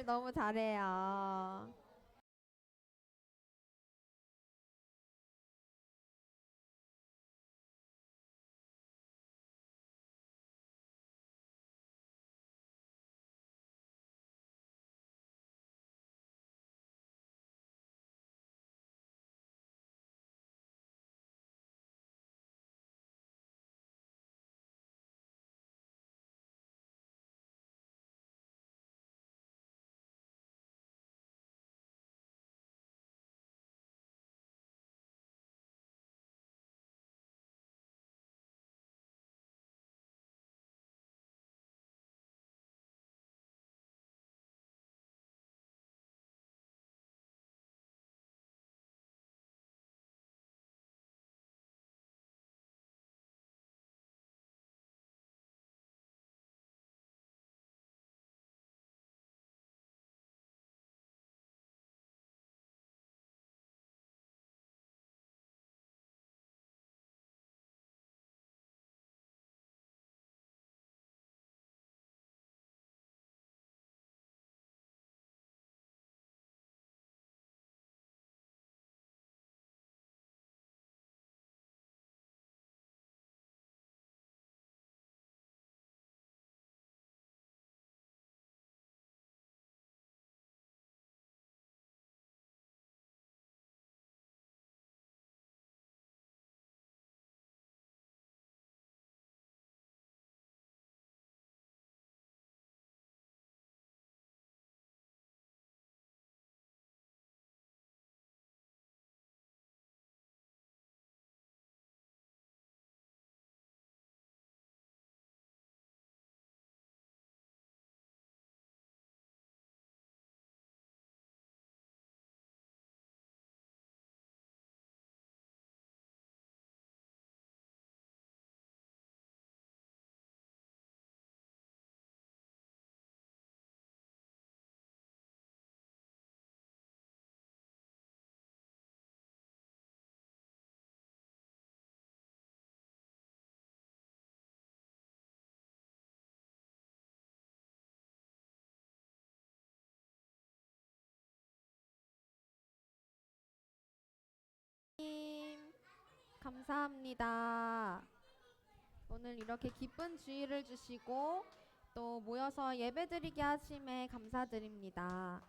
친구들 너무 잘해요. 님, 감사합니다. 오늘 이렇게 기쁜 주의를 주시고 또 모여서 예배드리게 하심에 감사드립니다.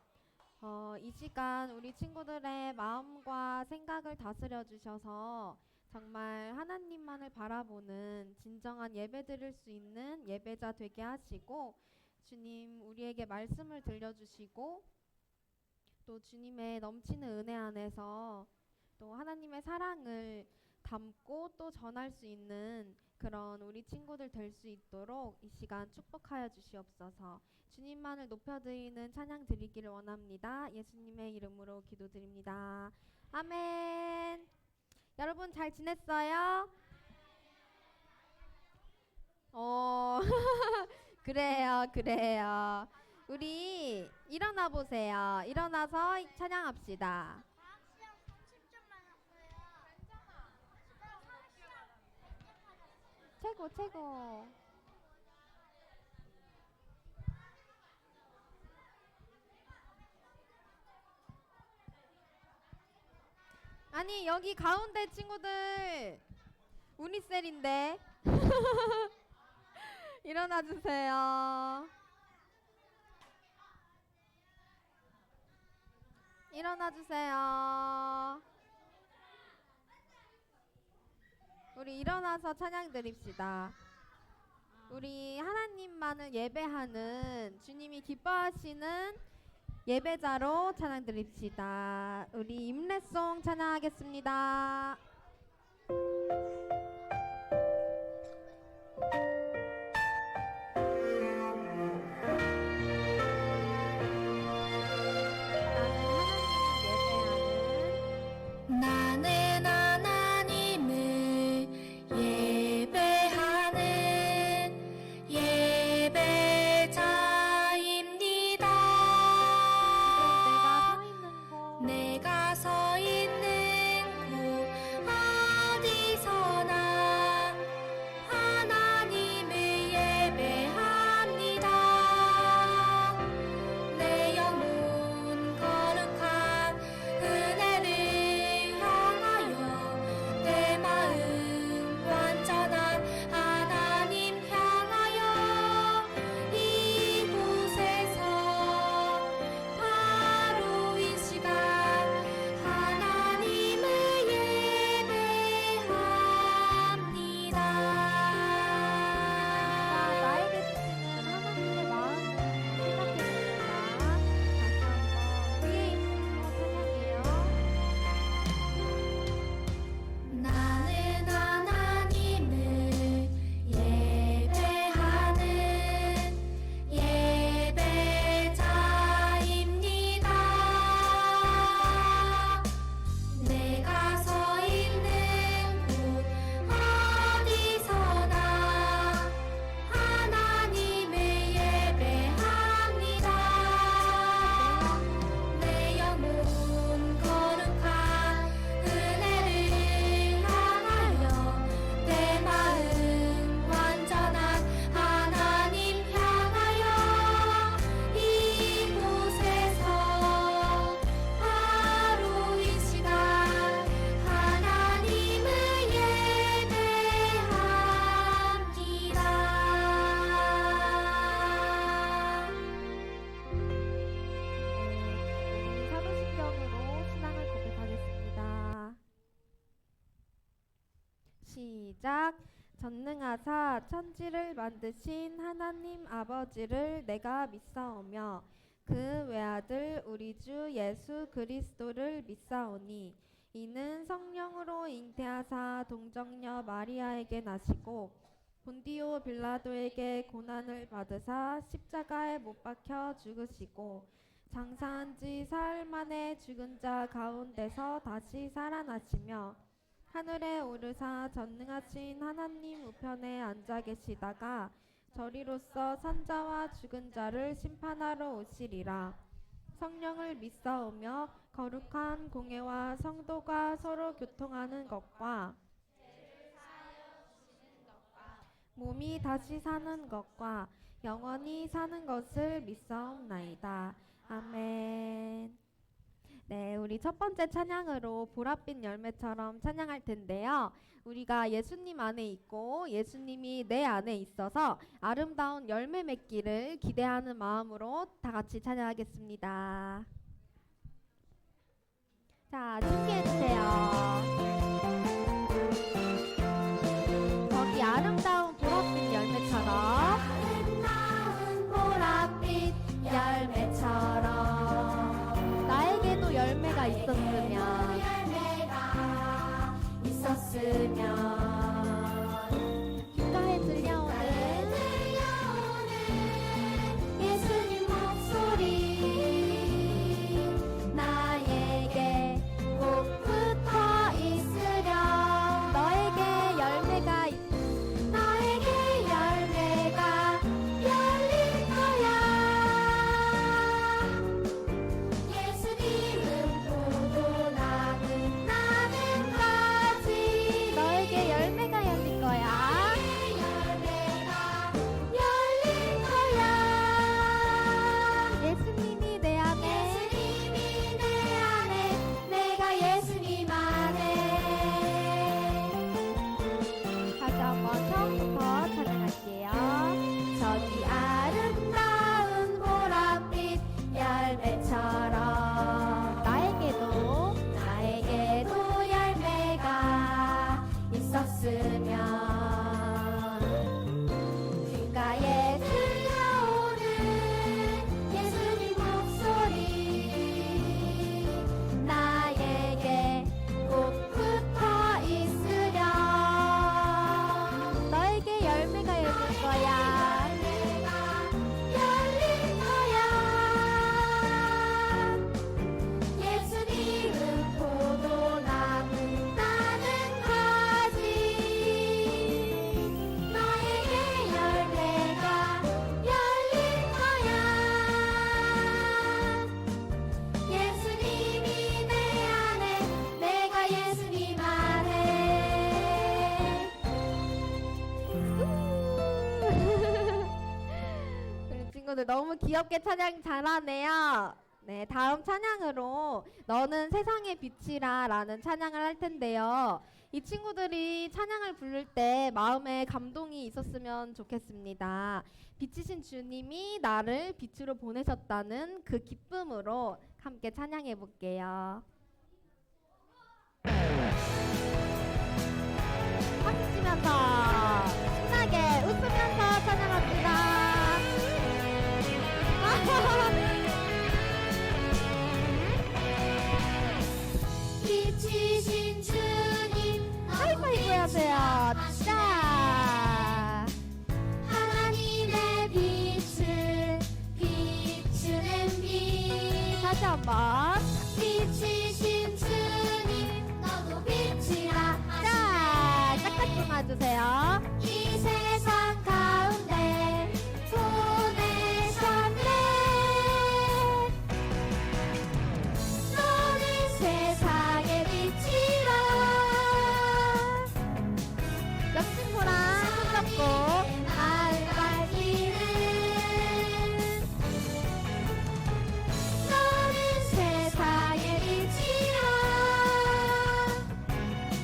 이 시간 우리 친구들의 마음과 생각을 다스려 주셔서 정말 하나님만을 바라보는 진정한 예배 드릴 수 있는 예배자 되게 하시고 주님 우리에게 말씀을 들려주시고 또 주님의 넘치는 은혜 안에서 또 하나님의 사랑을 담고 또 전할 수 있는 그런 우리 친구들 될 수 있도록 이 시간 축복하여 주시옵소서. 주님만을 높여드리는 찬양 드리기를 원합니다. 예수님의 이름으로 기도드립니다. 아멘. 여러분 잘 지냈어요? 어, 그래요, 그래요. 우리 일어나 보세요. 일어나서 찬양합시다. 시간 30초만 왔어요. 괜찮아. 최고, 최고. 아니, 여기 가운데 친구들, 우니셀인데. 일어나 주세요. 일어나 주세요. 우리 일어나서 찬양 드립시다. 우리 하나님만을 예배하는 주님이 기뻐하시는 예배자로 찬양 드립시다. 우리 임레송 찬양하겠습니다. 나는 하나님을 예배하는 예배자입니다. 내가 서 있는 곳 어디서 시작. 전능하사 천지를 만드신 하나님 아버지를 내가 믿사오며 그 외아들 우리 주 예수 그리스도를 믿사오니 이는 성령으로 잉태하사 동정녀 마리아에게 나시고 본디오 빌라도에게 고난을 받으사 십자가에 못 박혀 죽으시고 장사한 지 사흘 만에 죽은 자 가운데서 다시 살아나시며 하늘에 오르사 전능하신 하나님 우편에 앉아 계시다가 저리로서 산자와 죽은 자를 심판하러 오시리라. 성령을 믿사오며 거룩한 공회와 성도가 서로 교통하는 것과 몸이 다시 사는 것과 영원히 사는 것을 믿사옵나이다. 아멘. 네, 우리 첫 번째 찬양으로 보랏빛 열매처럼 찬양할 텐데요. 우리가 예수님 안에 있고 예수님이 내 안에 있어서 아름다운 열매 맺기를 기대하는 마음으로 다 같이 찬양하겠습니다. 자, 준비해주세요. 거기 아름다운 보랏빛 열매처럼 보랏빛 열매처럼 나에게도 열매가 있었으면 귓가에 들려오는 예수님 목소리 나에게 꼭 붙어 있으렴. 너에게 열매가 열릴 거야. 예수님은 포도 나는 가지. 너에게 열매가 열릴 거야. 예수님이 내 안에 내가 예수님 안에. 다시 한번 처음부터 찬양할게요. 저기 아름다운 보랏빛 열매처럼 나에게도 열매가 있었으면 귓가에 들려오는 예수님 목소리 나에게 꼭 붙어 있으렴. 너에게 열매가 열릴 거야. 예수님은 포도나무 나는 가지. 너에게 열매가 열릴 거야. 예수님이 내 안에 내가 예수님 안에. 우리 친구들 너무 귀엽게 찬양 잘하네요. 네, 다음 찬양으로 너는 세상의 빛이라 라는 찬양을 할 텐데요. 이 친구들이 찬양을 부를 때 마음에 감동이 있었으면 좋겠습니다. 빛이신 주님이 나를 빛으로 보내셨다는 그 기쁨으로 함께 찬양해 볼게요. 박수 치면서 신나게 웃으면서 찬양합니다. 빛이신 주님 하이파이브 하세요. 자, 하나님의 빛을 비추는 빛. 다시 한번. 빛이신 주님 너도 빛이라. 자, 짝짝 끊어주세요. 이 세상 가운데 보내셨네. 너는 세상의 빛이라. 옆 친구랑 손잡고 마을 밝히는 너는 세상의 빛이라.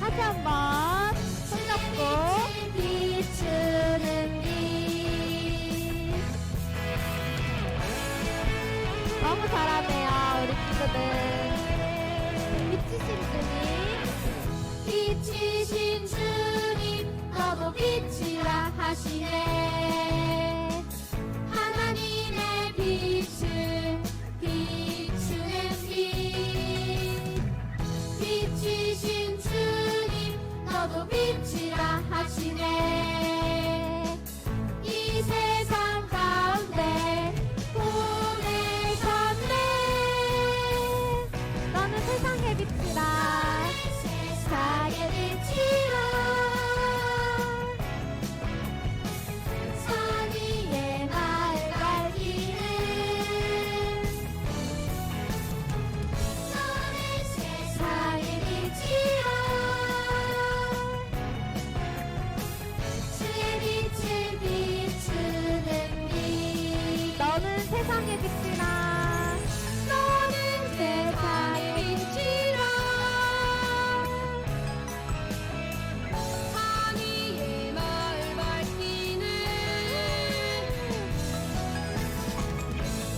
다시 한번 손잡고 비추는 빛. 너무 잘하네요 우리 친구들. 빛이신 주님 너도 빛이라 하시네. 하나님의 빛을 비추는 빛, 빛이신 주님 너도 빛이라 하시네. 이 세상 가운데 보내셨네. 너는 세상의 빛이라. 세상의 빛이라. 산 위에 마을 밝히는 너는 세상의 빛이라. 주의 빛을 비추는 빛. 너는 세상의 빛이라. 너는 세상의 빛이라. 산 위에 마을 밝히는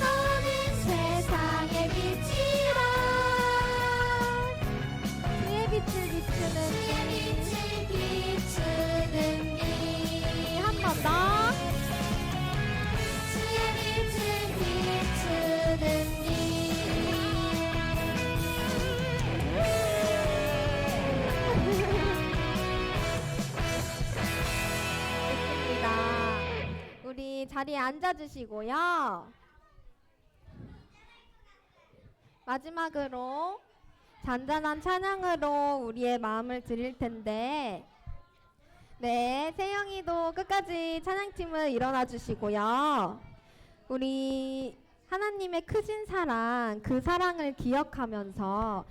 너는 세상의 빛이라. 주의 빛을 비추는 주의 빛을 비추는 빛. 한 번 더. 주의 빛을 비추는 빛. 좋습니다. 우리 자리에 앉아주시고요. 마지막으로 잔잔한 찬양으로 우리의 마음을 드릴 텐데, 네, 세영이도 끝까지 찬양팀을 일어나 주시고요. 우리 하나님의 크신 사랑, 그 사랑을 기억하면서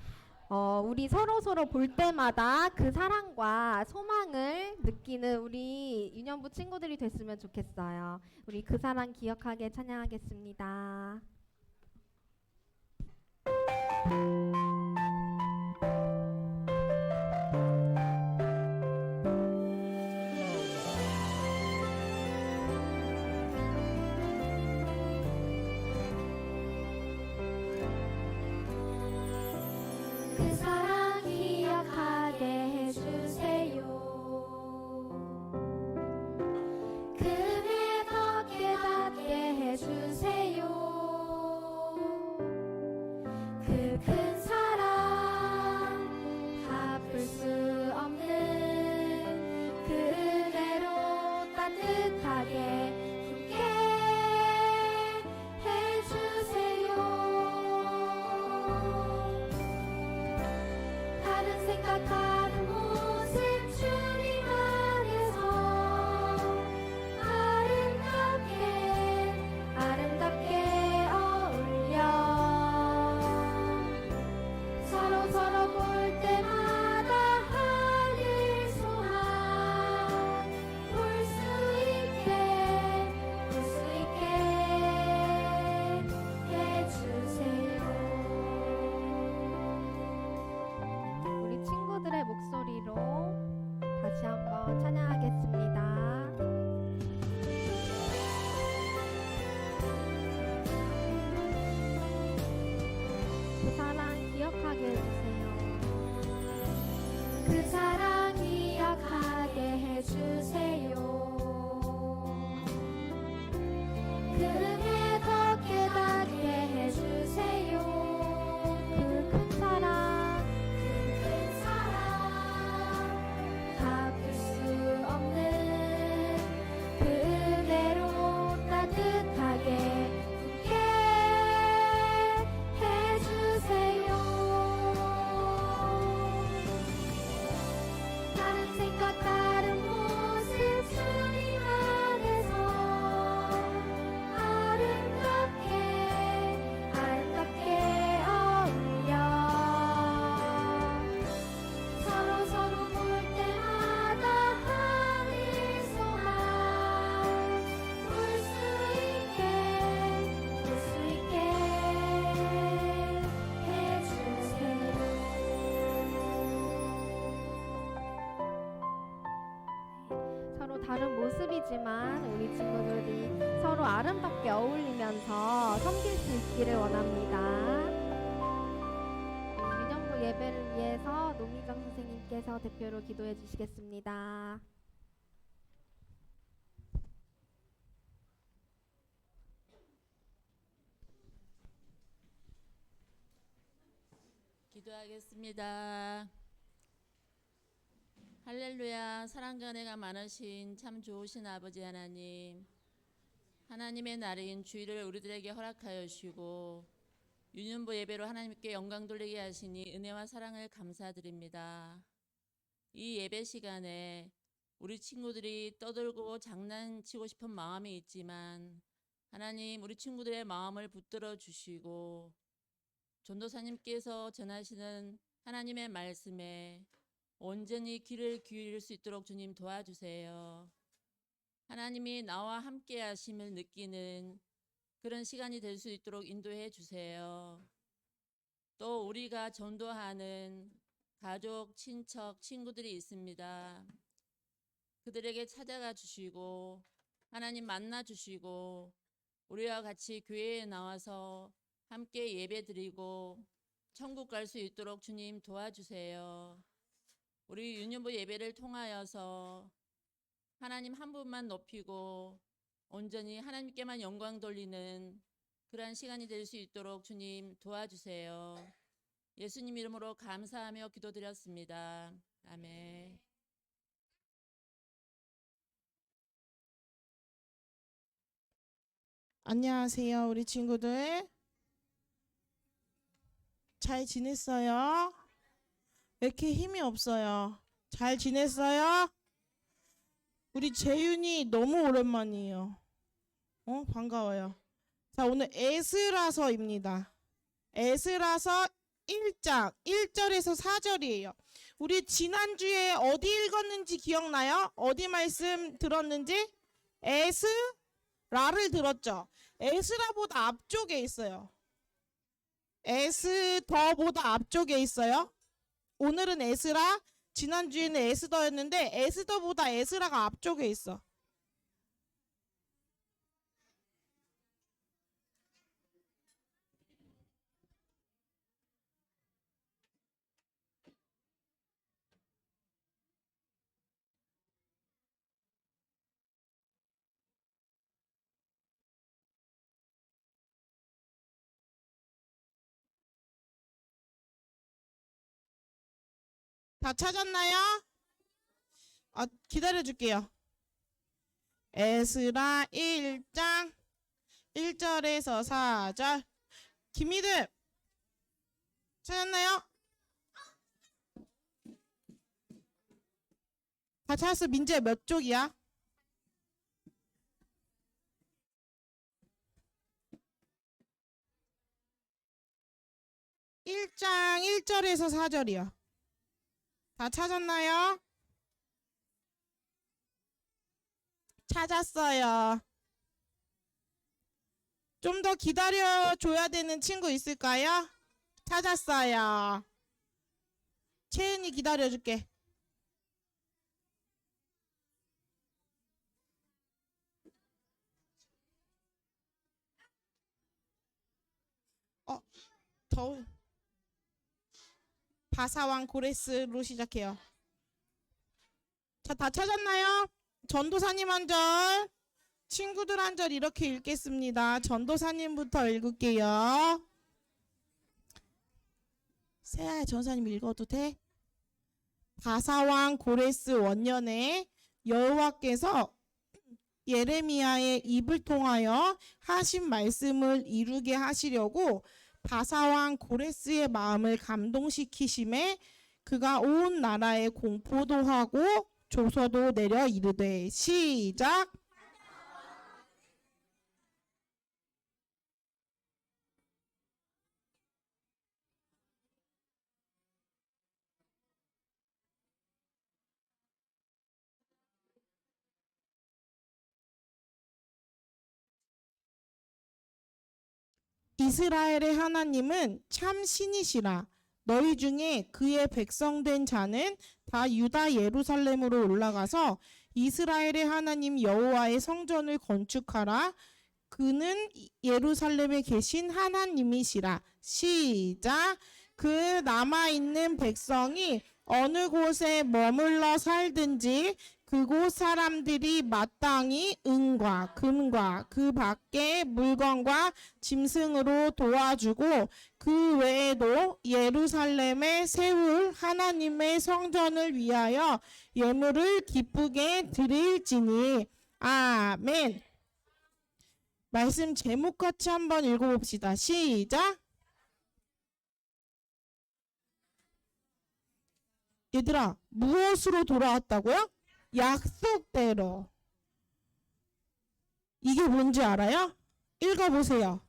우리 서로 볼 때마다 그 사랑과 소망을 느끼는 우리 유년부 친구들이 됐으면 좋겠어요. 우리 그 사랑 기억하게 찬양하겠습니다. 그 사랑 기억하게 해주세요. 그대 더 깨닫게 해주세요. 그 큰 사랑 갚을 수 없는 그 은혜로 따뜻하게 품게 해주세요. 다른 생각 다른 모습 주님 안에서 아름답게 어울려 서로 볼 때마다 하늘 소망 볼 수 있게 해주세요. 우리 친구들의 목소리로 다시 한번 찬양하겠습니다. 그 사랑 기억하게 해주세요. 그 사랑 기억하게 해주세요. 그 은혜 더 깨닫게 해주세요. 그 큰 사랑 그 사랑 갚을 수 없는 그 은혜로 따뜻하게 품게 해주세요. 다른 생각 다른 모습 주님 안에서 아름답게 어울려 서로 볼 때마다 하늘 소망 볼 수 있게 해주세요. 서로 다른 모습이지만 우리 친구들이 서로 아름답게 어울리면서 섬길 수 있기를 원합니다. 유년부 예배를 위해서 노미정 선생님께서 대표로 기도해 주시겠습니다. 기도하겠습니다. 할렐루야. 사랑과 은혜가 많으신 참 좋으신 아버지 하나님, 하나님의 날인 주일을 우리들에게 허락하여 주시고 유년부 예배로 하나님께 영광 돌리게 하시니 은혜와 사랑을 감사드립니다. 이 예배 시간에 우리 친구들이 떠들고 장난치고 싶은 마음이 있지만 하나님, 우리 친구들의 마음을 붙들어 주시고 전도사님께서 전하시는 하나님의 말씀에 온전히 귀를 기울일 수 있도록 주님 도와주세요. 하나님이 나와 함께 하심을 느끼는 그런 시간이 될 수 있도록 인도해 주세요. 또 우리가 전도하는 가족, 친척, 친구들이 있습니다. 그들에게 찾아가 주시고 하나님 만나 주시고 우리와 같이 교회에 나와서 함께 예배드리고 천국 갈 수 있도록 주님 도와주세요. 우리 유년부 예배를 통하여서 하나님 한 분만 높이고 온전히 하나님께만 영광 돌리는 그러한 시간이 될 수 있도록 주님 도와주세요. 예수님 이름으로 감사하며 기도드렸습니다. 아멘. 안녕하세요, 우리 친구들. 잘 지냈어요? 왜 이렇게 힘이 없어요? 잘 지냈어요? 우리 재윤이 너무 오랜만이에요. 반가워요. 자, 오늘 에스라서입니다. 에스라서 1장 1절에서 4절이에요. 우리 지난주에 어디 읽었는지 기억나요? 어디 말씀 들었는지? 에스라를 들었죠. 에스라보다 앞쪽에 있어요. 에스더보다 앞쪽에 있어요. 오늘은 에스라, 지난주에는 에스더였는데 에스더보다 에스라가 앞쪽에 있어. 다 찾았나요? 기다려줄게요. 에스라 1장 1절에서 4절. 김희들 찾았나요? 다 찾았어. 민재 몇 쪽이야? (1장) 1절에서 4절이요. 다 찾았나요? 찾았어요. 좀 더 기다려줘야 되는 친구 있을까요? 찾았어요. 채은이 기다려줄게. 더워. 바사왕 고레스로 시작해요. 자, 다 찾았나요? 전도사님 한 절, 친구들 한 절 이렇게 읽겠습니다. 전도사님부터 읽을게요. 세아야, 전도사님 읽어도 돼? 바사왕 고레스 원년에 여호와께서 예레미야의 입을 통하여 하신 말씀을 이루게 하시려고 바사왕 고레스의 마음을 감동시키심에 그가 온 나라에 공포도 하고 조서도 내려 이르되. 시작. 이스라엘의 하나님은 참 신이시라. 너희 중에 그의 백성된 자는 다 유다 예루살렘으로 올라가서 이스라엘의 하나님 여호와의 성전을 건축하라. 그는 예루살렘에 계신 하나님이시라. 시작. 그 남아있는 백성이 어느 곳에 머물러 살든지 그곳 사람들이 마땅히 은과 금과 그 밖의 물건과 짐승으로 도와주고 그 외에도 예루살렘에 세울 하나님의 성전을 위하여 예물을 기쁘게 드릴지니. 아멘. 말씀 제목같이 한번 읽어봅시다. 시작. 얘들아, 무엇으로 돌아왔다고요? 약속대로. 이게 뭔지 알아요? 읽어보세요.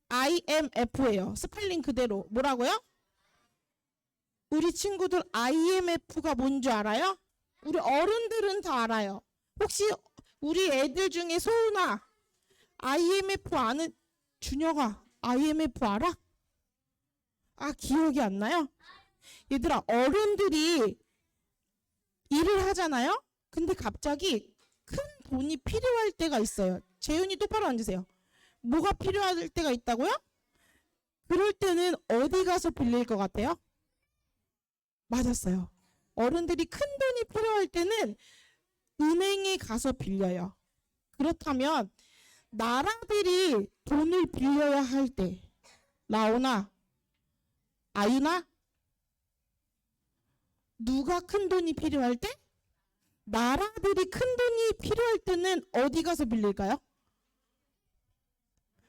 IMF예요. 스펠링 그대로. 뭐라고요? 우리 친구들 IMF가 뭔지 알아요? 우리 어른들은 다 알아요. 혹시 우리 애들 중에 소은아, IMF 아는, 준혁아, IMF 알아? 아, 기억이 안 나요? 얘들아, 어른들이 일을 하잖아요? 근데 갑자기 큰 돈이 필요할 때가 있어요. 재윤이 똑바로 앉으세요. 뭐가 필요할 때가 있다고요? 그럴 때는 어디 가서 빌릴 것 같아요? 맞았어요. 어른들이 큰 돈이 필요할 때는 은행에 가서 빌려요. 그렇다면 나라들이 돈을 빌려야 할 때, 라오나, 아유나, 누가 큰 돈이 필요할 때? 나라들이 큰 돈이 필요할 때는 어디 가서 빌릴까요?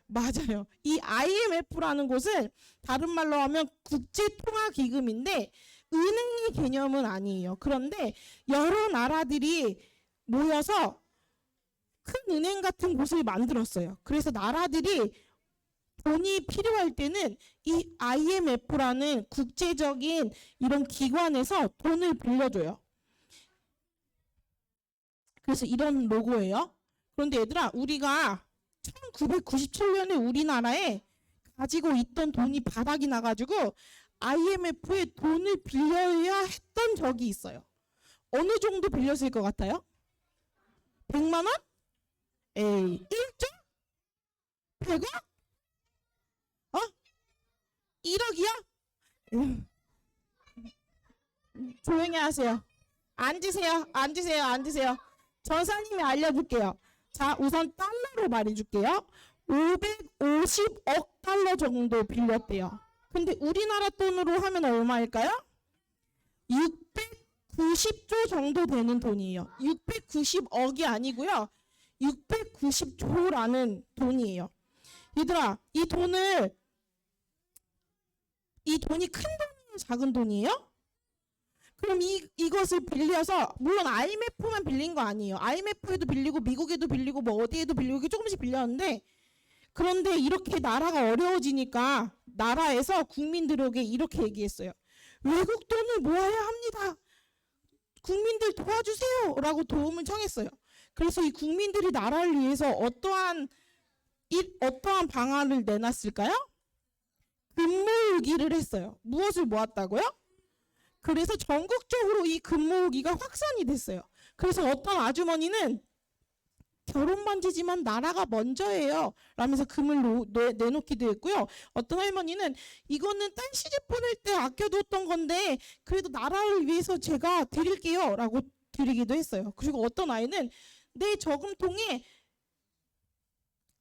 맞아요. 이 IMF라는 곳은 다른 말로 하면 국제통화기금인데 은행의 개념은 아니에요. 그런데 여러 나라들이 모여서 큰 은행 같은 곳을 만들었어요. 그래서 나라들이 돈이 필요할 때는 이 IMF라는 국제적인 이런 기관에서 돈을 빌려줘요. 그래서 이런 로고예요. 그런데 얘들아, 우리가 1997년에 우리나라에 가지고 있던 돈이 바닥이 나가지고 IMF에 돈을 빌려야 했던 적이 있어요. 어느 정도 빌렸을 것 같아요? 100만 원? 에이, 1조? 100억? 1억이야? 조용히 하세요. 앉으세요. 전사님이 알려줄게요. 자, 우선 달러로 말해줄게요. 550억 달러 정도 빌렸대요. 근데 우리나라 돈으로 하면 얼마일까요? 690조 정도 되는 돈이에요. 690억이 아니고요. 690조라는 돈이에요. 얘들아, 이 돈이 큰 돈이에요? 작은 돈이에요? 그럼 이것을 빌려서, 물론 IMF만 빌린 거 아니에요. IMF에도 빌리고 미국에도 빌리고 뭐 어디에도 빌리고 이렇게 조금씩 빌렸는데, 그런데 이렇게 나라가 어려워지니까 나라에서 국민들에게 이렇게 얘기했어요. 외국 돈을 모아야 합니다. 국민들 도와주세요 라고 도움을 청했어요. 그래서 이 국민들이 나라를 위해서 어떠한 방안을 내놨을까요? 금 모으기를 했어요. 무엇을 모았다고요? 그래서 전국적으로 이 금 모으기가 확산이 됐어요. 그래서 어떤 아주머니는 결혼 반지지만 나라가 먼저예요 라면서 금을 내놓기도 했고요. 어떤 할머니는 이거는 딸 시집 보낼 때 아껴뒀던 건데 그래도 나라를 위해서 제가 드릴게요 라고 드리기도 했어요. 그리고 어떤 아이는 내 저금통에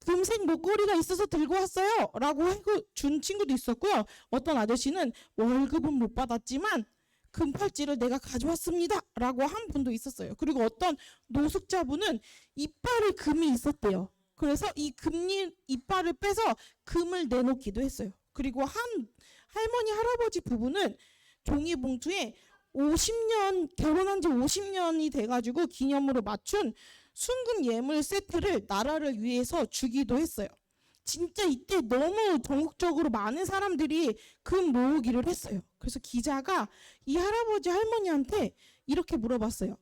금색 목걸이가 있어서 들고 왔어요 라고 하고 준 친구도 있었고요. 어떤 아저씨는 월급은 못 받았지만 금팔찌를 내가 가져왔습니다 라고 한 분도 있었어요. 그리고 어떤 노숙자분은 이빨에 금이 있었대요. 그래서 이 이빨을 빼서 금을 내놓기도 했어요. 그리고 한 할머니 할아버지 부부는 종이봉투에 50년 결혼한 지 50년이 돼가지고 기념으로 맞춘 순금 예물 세트를 나라를 위해서 주기도 했어요. 진짜 이때 너무 전국적으로 많은 사람들이 금 모으기를 했어요. 그래서 기자가 이 할아버지 할머니한테 이렇게 물어봤어요.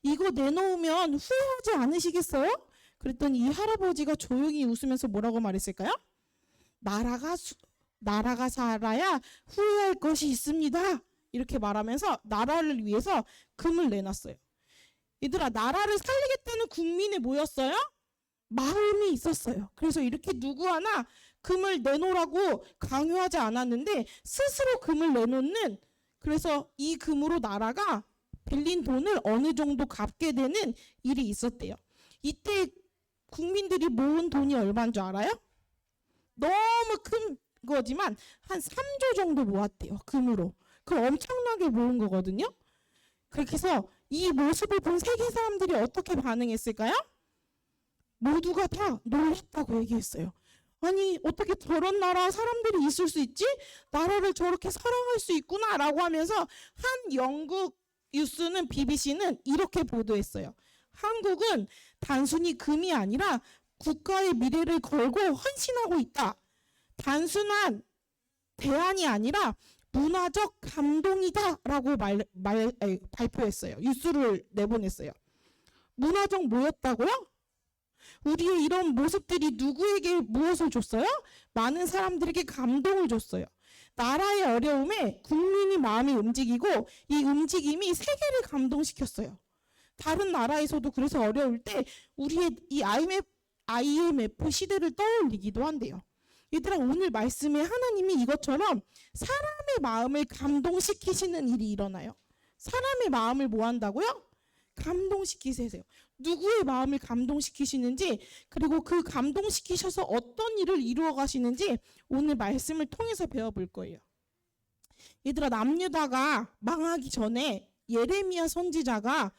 이거 내놓으면 후회하지 않으시겠어요? 그랬더니 이 할아버지가 조용히 웃으면서 뭐라고 말했을까요? 나라가 살아야 후회할 것이 있습니다. 이렇게 말하면서 나라를 위해서 금을 내놨어요. 얘들아, 나라를 살리겠다는 국민이 모였어요? 마음이 있었어요. 그래서 이렇게 누구 하나 금을 내놓으라고 강요하지 않았는데 스스로 금을 내놓는, 그래서 이 금으로 나라가 빌린 돈을 어느 정도 갚게 되는 일이 있었대요. 이때 국민들이 모은 돈이 얼마인 줄 알아요? 너무 큰 거지만 한 3조 정도 모았대요. 금으로. 그 엄청나게 모은 거거든요. 그렇게 해서 이 모습을 본 세계 사람들이 어떻게 반응했을까요? 모두가 다 놀랐다고 얘기했어요. 아니 어떻게 저런 나라 사람들이 있을 수 있지? 나라를 저렇게 사랑할 수 있구나라고 하면서 한 영국 뉴스는 BBC는 이렇게 보도했어요. 한국은 단순히 금이 아니라 국가의 미래를 걸고 헌신하고 있다. 단순한 대안이 아니라 문화적 감동이다라고 발표했어요. 뉴스를 내보냈어요. 문화적 뭐였다고요? 우리의 이런 모습들이 누구에게 무엇을 줬어요? 많은 사람들에게 감동을 줬어요. 나라의 어려움에 국민이 마음이 움직이고 이 움직임이 세계를 감동시켰어요. 다른 나라에서도 그래서 어려울 때 우리의 이 IMF 시대를 떠올리기도 한대요. 얘들아 오늘 말씀에 하나님이 이것처럼 사람의 마음을 감동시키시는 일이 일어나요. 사람의 마음을 뭐 한다고요? 감동시키세요. 누구의 마음을 감동시키시는지 그리고 그 감동시키셔서 어떤 일을 이루어 가시는지 오늘 말씀을 통해서 배워볼 거예요. 얘들아 남유다가 망하기 전에 예레미야 선지자가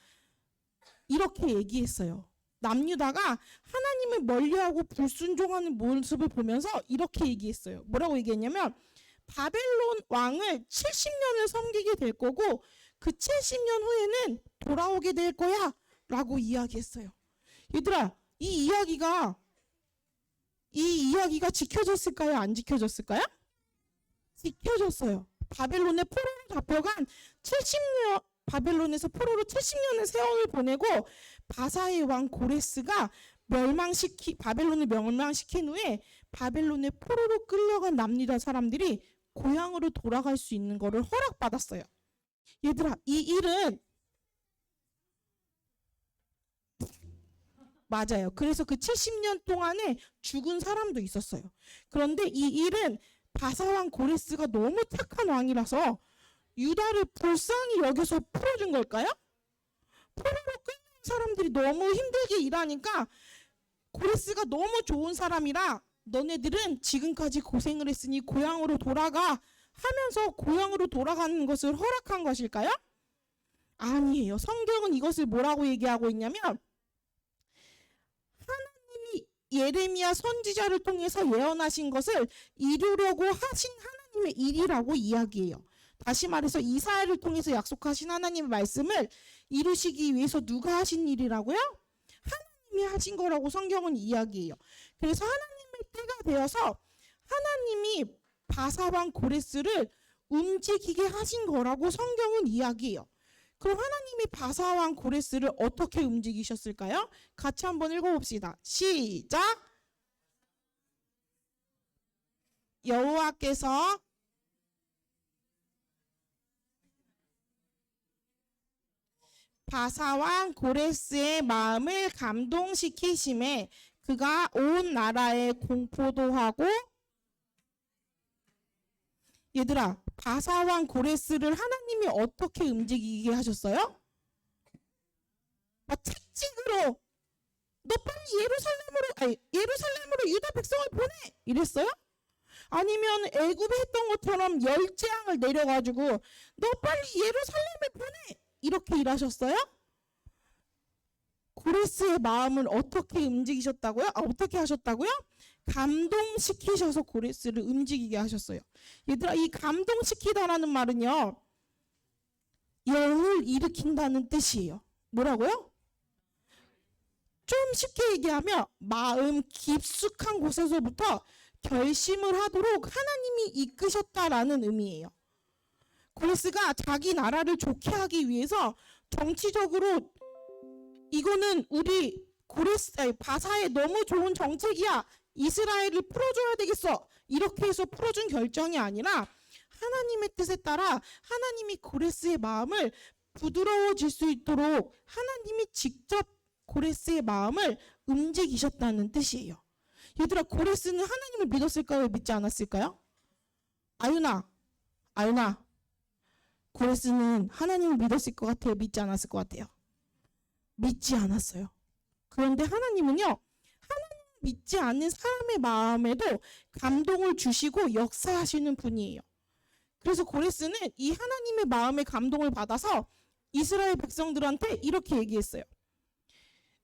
이렇게 얘기했어요. 남유다가 하나님을 멀리하고 불순종하는 모습을 보면서 이렇게 얘기했어요. 뭐라고 얘기했냐면 바벨론 왕을 70년을 섬기게 될 거고 그 70년 후에는 돌아오게 될 거야 라고 이야기했어요. 얘들아 이 이야기가 지켜졌을까요? 안 지켜졌을까요? 지켜졌어요. 바벨론의 포로로 잡혀간 70년 바벨론에서 포로로 70년의 세월을 보내고 바사의 왕 고레스가 바벨론을 멸망시킨 후에 바벨론의 포로로 끌려간 남유다 사람들이 고향으로 돌아갈 수 있는 것을 허락받았어요. 얘들아 이 일은 맞아요. 그래서 그 70년 동안에 죽은 사람도 있었어요. 그런데 이 일은 바사왕 고레스가 너무 착한 왕이라서 유다를 불쌍히 여겨서 풀어준 걸까요? 포로로 끌린 사람들이 너무 힘들게 일하니까 고레스가 너무 좋은 사람이라 너네들은 지금까지 고생을 했으니 고향으로 돌아가 하면서 고향으로 돌아가는 것을 허락한 것일까요? 아니에요. 성경은 이것을 뭐라고 얘기하고 있냐면 하나님이 예레미야 선지자를 통해서 예언하신 것을 이루려고 하신 하나님의 일이라고 이야기해요. 다시 말해서 이사야를 통해서 약속하신 하나님의 말씀을 이루시기 위해서 누가 하신 일이라고요? 하나님이 하신 거라고 성경은 이야기해요. 그래서 하나님의 때가 되어서 하나님이 바사왕 고레스를 움직이게 하신 거라고 성경은 이야기해요. 그럼 하나님이 바사왕 고레스를 어떻게 움직이셨을까요? 같이 한번 읽어봅시다. 시작! 여호와께서 바사왕 고레스의 마음을 감동시키심에 그가 온 나라에 공포도 하고 얘들아 바사왕 고레스를 하나님이 어떻게 움직이게 하셨어요? 채찍으로 너 빨리 예루살렘으로 유다 백성을 보내 이랬어요? 아니면 애굽에 했던 것처럼 열재앙을 내려가지고 너 빨리 예루살렘에 보내 이렇게 일하셨어요? 고레스의 마음을 어떻게 움직이셨다고요? 어떻게 하셨다고요? 감동시키셔서 고레스를 움직이게 하셨어요. 얘들아 이 감동시키다라는 말은요 영을 일으킨다는 뜻이에요. 뭐라고요? 좀 쉽게 얘기하면 마음 깊숙한 곳에서부터 결심을 하도록 하나님이 이끄셨다라는 의미예요. 고레스가 자기 나라를 좋게 하기 위해서 정치적으로 이거는 우리 바사의 너무 좋은 정책이야. 이스라엘을 풀어줘야 되겠어. 이렇게 해서 풀어준 결정이 아니라 하나님의 뜻에 따라 하나님이 고레스의 마음을 부드러워질 수 있도록 하나님이 직접 고레스의 마음을 움직이셨다는 뜻이에요. 얘들아 고레스는 하나님을 믿었을까요? 믿지 않았을까요? 아윤아 고레스는 하나님을 믿었을 것 같아요? 믿지 않았을 것 같아요? 믿지 않았어요. 그런데 하나님은요, 하나님 믿지 않는 사람의 마음에도 감동을 주시고 역사하시는 분이에요. 그래서 고레스는 이 하나님의 마음의 감동을 받아서 이스라엘 백성들한테 이렇게 얘기했어요.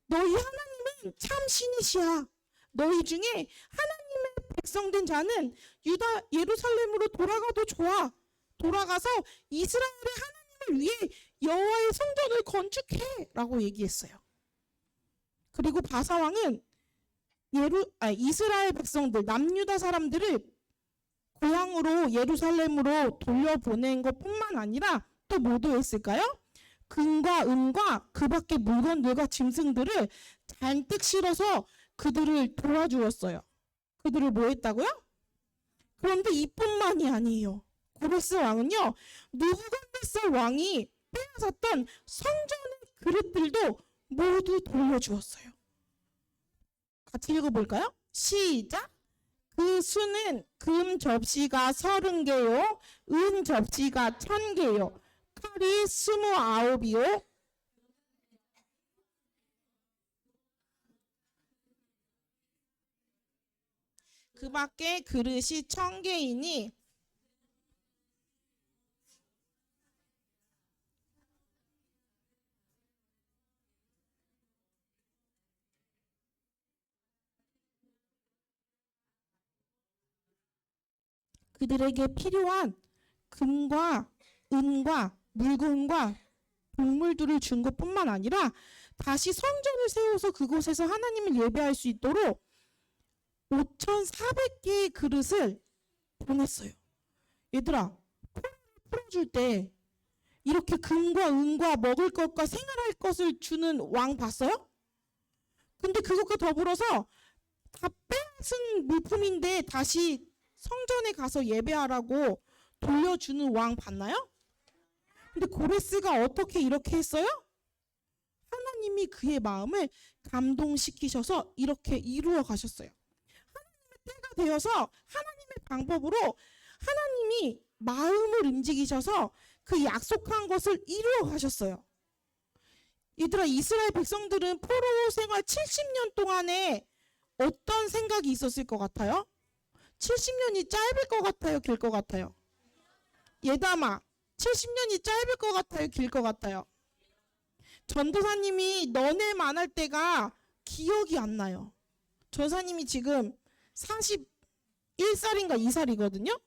너희 하나님은 참 신이시야. 너희 중에 하나님의 백성된 자는 유다 예루살렘으로 돌아가도 좋아. 돌아가서 이스라엘의 하나님을 위해 여호와의 성전을 건축해 라고 얘기했어요. 그리고 바사왕은 이스라엘 백성들 남유다 사람들을 고향으로 예루살렘으로 돌려보낸 것뿐만 아니라 또 뭐도 했을까요? 금과 은과 그 밖의 물건들과 짐승들을 잔뜩 실어서 그들을 도와주었어요. 그들을 뭐 했다고요? 그런데 이뿐만이 아니에요. 고레스 왕은요, 느부갓네살 왕이 빼앗았던 성전의 그릇들도 모두 돌려주었어요. 같이 읽어볼까요? 시작! 그 수는 금 접시가 30개요, 은 접시가 1000개요, 칼이 29이요. 그 밖에 그릇이 1000개이니 그들에게 필요한 금과 은과 물건과 동물들을 준 것뿐만 아니라 다시 성전을 세워서 그곳에서 하나님을 예배할 수 있도록 5,400개의 그릇을 보냈어요. 얘들아, 풀어줄 때 이렇게 금과 은과 먹을 것과 생활할 것을 주는 왕 봤어요? 근데 그것과 더불어서 다 빼앗은 물품인데 다시 성전에 가서 예배하라고 돌려주는 왕 봤나요? 근데 고레스가 어떻게 이렇게 했어요? 하나님이 그의 마음을 감동시키셔서 이렇게 이루어 가셨어요. 하나님의 때가 되어서 하나님의 방법으로 하나님이 마음을 움직이셔서 그 약속한 것을 이루어 가셨어요. 얘들아, 이스라엘 백성들은 포로 생활 70년 동안에 어떤 생각이 있었을 것 같아요? 70년이 짧을 것 같아요? 길 것 같아요? 예담아, 70년이 짧을 것 같아요? 길 것 같아요? 전도사님이 너네 만할 때가 기억이 안 나요. 전사님이 지금 41살인가 2살이거든요.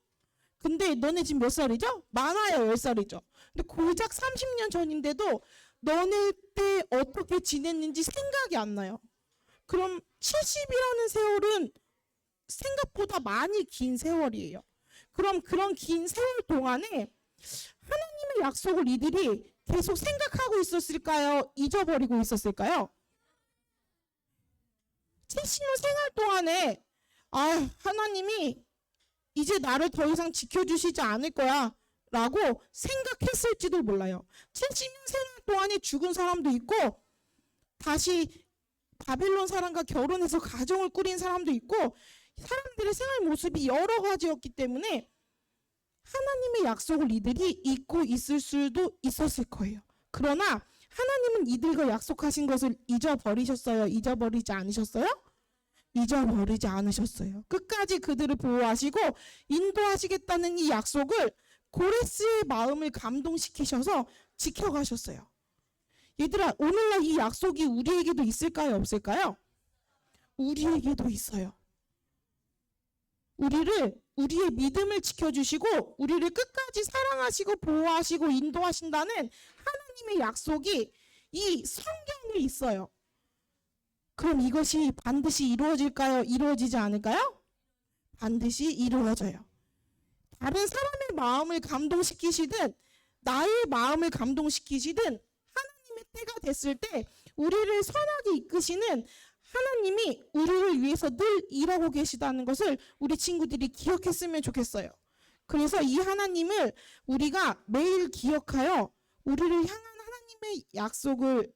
근데 너네 지금 몇 살이죠? 많아요. 10살이죠. 근데 고작 30년 전인데도 너네 때 어떻게 지냈는지 생각이 안 나요. 그럼 70이라는 세월은 생각보다 많이 긴 세월이에요. 그럼 그런 긴 세월 동안에 하나님의 약속을 이들이 계속 생각하고 있었을까요? 잊어버리고 있었을까요? 70년 생활 동안에 하나님이 이제 나를 더 이상 지켜주시지 않을 거야 라고 생각했을지도 몰라요. 70년 생활 동안에 죽은 사람도 있고 다시 바벨론 사람과 결혼해서 가정을 꾸린 사람도 있고 사람들의 생활 모습이 여러 가지였기 때문에 하나님의 약속을 이들이 잊고 있을 수도 있었을 거예요. 그러나 하나님은 이들과 약속하신 것을 잊어버리셨어요? 잊어버리지 않으셨어요? 잊어버리지 않으셨어요. 끝까지 그들을 보호하시고 인도하시겠다는 이 약속을 고레스의 마음을 감동시키셔서 지켜가셨어요. 얘들아, 오늘날 이 약속이 우리에게도 있을까요? 없을까요? 우리에게도 있어요. 우리의 믿음을 지켜주시고 우리를 끝까지 사랑하시고 보호하시고 인도하신다는 하나님의 약속이 이 성경에 있어요. 그럼 이것이 반드시 이루어질까요? 이루어지지 않을까요? 반드시 이루어져요. 다른 사람의 마음을 감동시키시든 나의 마음을 감동시키시든 하나님의 때가 됐을 때 우리를 선하게 이끄시는 하나님이 우리를 위해서 늘 일하고 계시다는 것을 우리 친구들이 기억했으면 좋겠어요. 그래서 이 하나님을 우리가 매일 기억하여 우리를 향한 하나님의 약속을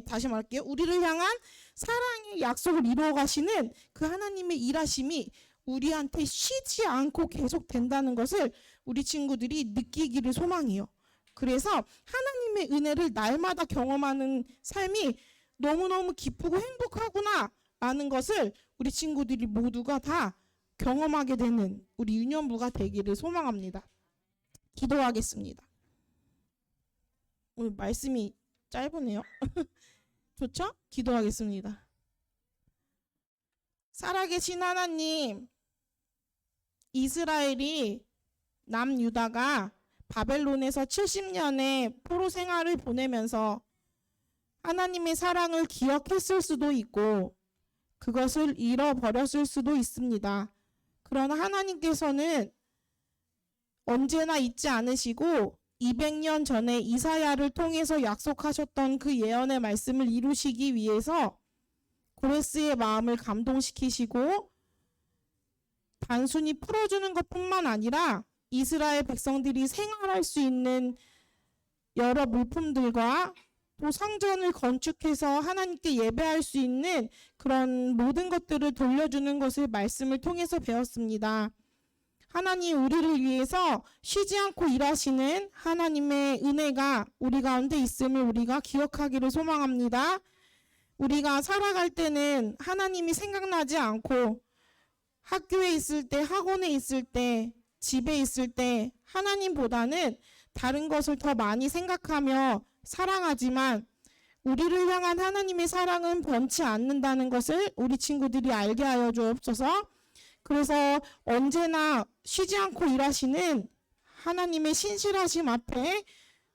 다시 말할게요. 우리를 향한 사랑의 약속을 이루어 가시는 그 하나님의 일하심이 우리한테 쉬지 않고 계속 된다는 것을 우리 친구들이 느끼기를 소망해요. 그래서 하나님의 은혜를 날마다 경험하는 삶이 너무너무 기쁘고 행복하구나 라는 것을 우리 친구들이 모두가 다 경험하게 되는 우리 유년부가 되기를 소망합니다. 기도하겠습니다. 오늘 말씀이 짧으네요. 좋죠? 기도하겠습니다. 살아계신 하나님, 이스라엘이 남유다가 바벨론에서 70년의 포로 생활을 보내면서 하나님의 사랑을 기억했을 수도 있고 그것을 잃어버렸을 수도 있습니다. 그러나 하나님께서는 언제나 잊지 않으시고 200년 전에 이사야를 통해서 약속하셨던 그 예언의 말씀을 이루시기 위해서 고레스의 마음을 감동시키시고 단순히 풀어주는 것뿐만 아니라 이스라엘 백성들이 생활할 수 있는 여러 물품들과 또 성전을 건축해서 하나님께 예배할 수 있는 그런 모든 것들을 돌려주는 것을 말씀을 통해서 배웠습니다. 하나님, 우리를 위해서 쉬지 않고 일하시는 하나님의 은혜가 우리 가운데 있음을 우리가 기억하기를 소망합니다. 우리가 살아갈 때는 하나님이 생각나지 않고 학교에 있을 때, 학원에 있을 때, 집에 있을 때 하나님보다는 다른 것을 더 많이 생각하며 사랑하지만 우리를 향한 하나님의 사랑은 변치 않는다는 것을 우리 친구들이 알게 하여 주옵소서. 그래서 언제나 쉬지 않고 일하시는 하나님의 신실하심 앞에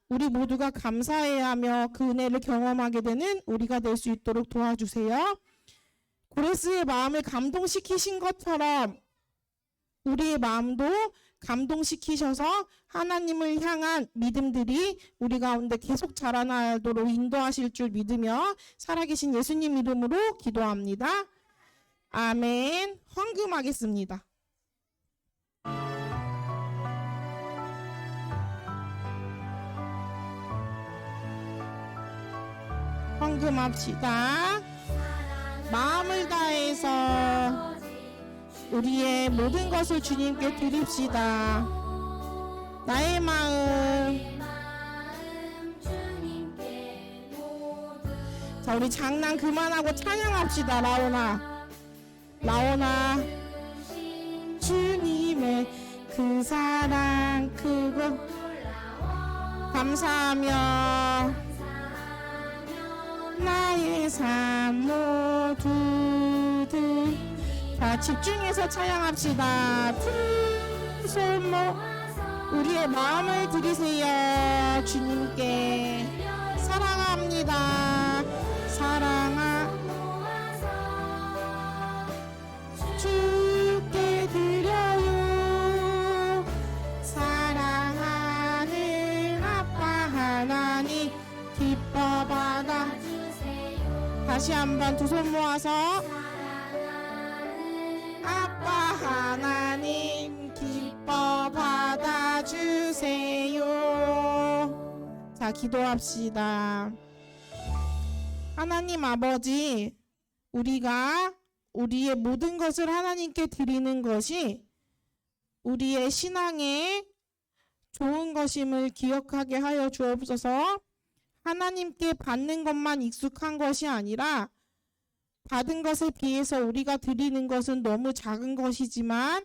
우리 모두가 감사해야 하며 그 은혜를 경험하게 되는 우리가 될 수 있도록 도와주세요. 고레스의 마음을 감동시키신 것처럼 우리의 마음도 감동시키셔서 하나님을 향한 믿음들이 우리 가운데 계속 자라나도록 인도하실 줄 믿으며 살아계신 예수님 이름으로 기도합니다. 아멘. 헌금하겠습니다. 헌금합시다. 마음을 다해서 우리의 모든 것을 주님께 드립시다. 나의 마음. 자, 우리 장난 그만하고 찬양합시다. 라오나 주님의 그 사랑 크고 감사하며 나의 삶 모두 자, 집중해서 찬양합시다. 두 손 모아 우리의 마음을 드리세요. 주님께 사랑합니다. 주께 드려요. 사랑하는 아빠 하나님 기뻐 받아주세요. 다시 한번 두 손 모아서 아빠 하나님 기뻐 받아주세요. 자, 기도합시다. 하나님 아버지, 우리가 우리의 모든 것을 하나님께 드리는 것이 우리의 신앙에 좋은 것임을 기억하게 하여 주옵소서. 하나님께 받는 것만 익숙한 것이 아니라 받은 것에 비해서 우리가 드리는 것은 너무 작은 것이지만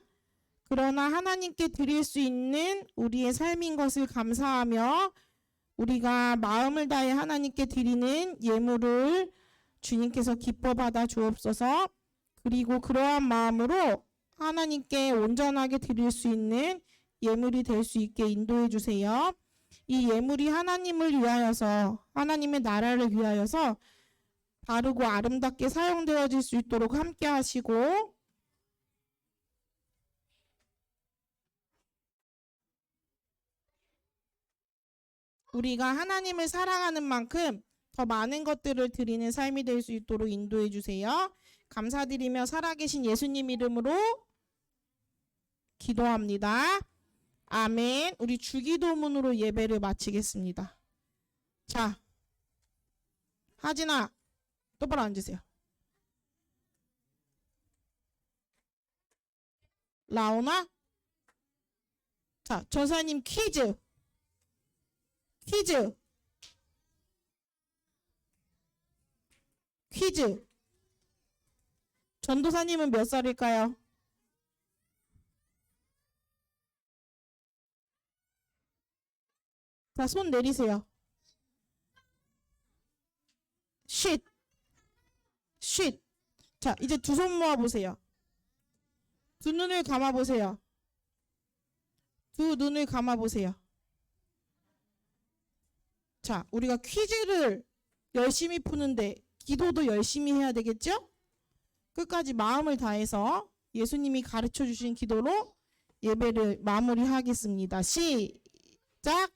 그러나 하나님께 드릴 수 있는 우리의 삶인 것을 감사하며 우리가 마음을 다해 하나님께 드리는 예물을 주님께서 기뻐 받아 주옵소서. 그리고 그러한 마음으로 하나님께 온전하게 드릴 수 있는 예물이 될 수 있게 인도해 주세요. 이 예물이 하나님을 위하여서 하나님의 나라를 위하여서 바르고 아름답게 사용되어질 수 있도록 함께 하시고 우리가 하나님을 사랑하는 만큼 더 많은 것들을 드리는 삶이 될 수 있도록 인도해 주세요. 감사드리며 살아계신 예수님 이름으로 기도합니다. 아멘. 우리 주기도문으로 예배를 마치겠습니다. 자, 하진아 똑바로 앉으세요. 라오나? 자, 전사님 퀴즈. 퀴즈. 퀴즈. 전도사님은 몇 살일까요? 자, 손 내리세요. 쉿. 쉿. 자, 이제 두 손 모아 보세요. 두 눈을 감아 보세요. 두 눈을 감아 보세요. 자, 우리가 퀴즈를 열심히 푸는데 기도도 열심히 해야 되겠죠? 끝까지 마음을 다해서 예수님이 가르쳐 주신 기도로 예배를 마무리하겠습니다. 시작.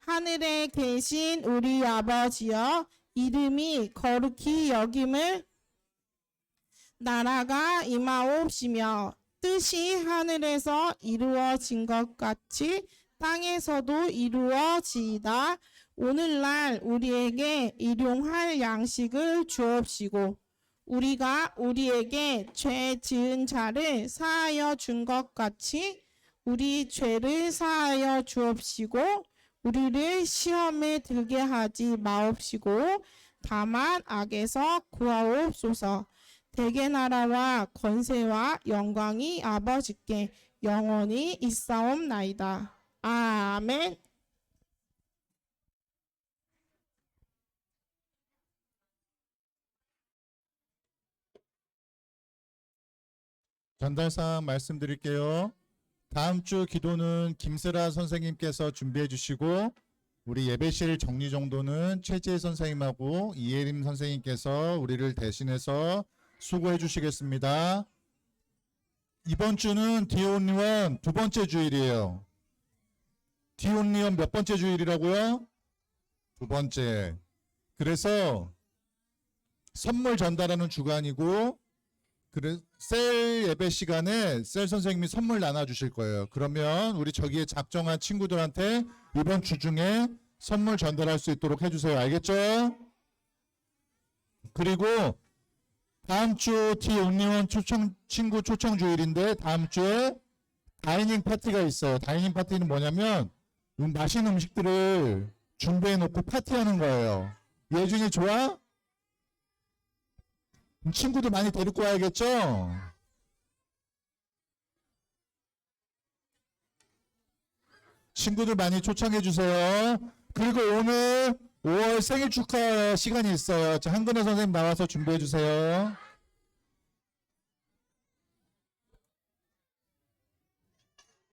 하늘에 계신 우리 아버지여, 이름이 거룩히 여김을 나라가 임하옵시며 뜻이 하늘에서 이루어진 것 같이 땅에서도 이루어지이다. 오늘날 우리에게 일용할 양식을 주옵시고 우리가 우리에게 죄 지은 자를 사하여 준 것 같이 우리 죄를 사하여 주옵시고 우리를 시험에 들게 하지 마옵시고 다만 악에서 구하옵소서. 대개 나라와 권세와 영광이 아버지께 영원히 있사옵나이다. 아멘. 전달사항 말씀드릴게요. 다음 주 기도는 김세라 선생님께서 준비해 주시고 우리 예배실 정리정도는 최지혜 선생님하고 이예림 선생님께서 우리를 대신해서 수고해 주시겠습니다. 이번 주는 디온리원 두 번째 주일이에요. 디온리원 몇 번째 주일이라고요? 두 번째. 그래서 선물 전달하는 주간이고 셀 예배 시간에 셀 선생님이 선물 나눠주실 거예요. 그러면 우리 저기에 작정한 친구들한테 이번 주 중에 선물 전달할 수 있도록 해주세요. 알겠죠? 그리고 다음 주 디온리원 친구 초청 주일인데 다음 주에 다이닝 파티가 있어요. 다이닝 파티는 뭐냐면 맛있는 음식들을 준비해 놓고 파티하는 거예요. 예준이 좋아? 친구들 많이 데리고 와야겠죠? 친구들 많이 초청해 주세요. 그리고 오늘 5월 생일 축하 시간이 있어요. 자, 한근혜 선생님 나와서 준비해 주세요.